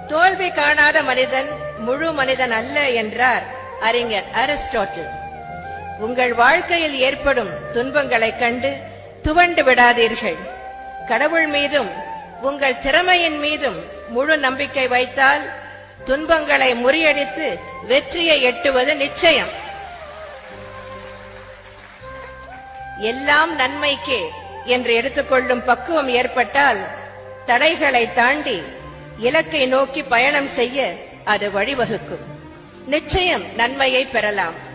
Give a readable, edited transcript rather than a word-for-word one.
தோல்வி காணாத மனிதன் முழு மனிதன் அல்ல என்றார் அறிஞர் அரிஸ்டாட்டில். உங்கள் வாழ்க்கையில் ஏற்படும் துன்பங்களைக் கண்டு துவண்டு விடாதீர்கள். கடவுள் மீதும் உங்கள் திறமையின் மீதும் முழு நம்பிக்கை வைத்தால் துன்பங்களை முறியடித்து வெற்றியை எட்டுவது நிச்சயம். எல்லாம் நன்மைக்கே என்று எடுத்துக்கொள்ளும் பக்குவம் ஏற்பட்டால் தடைகளை தாண்டி இலக்கை நோக்கி பயணம் செய்ய அது வழிவகுக்கும். நிச்சயம் நன்மையை பெறலாம்.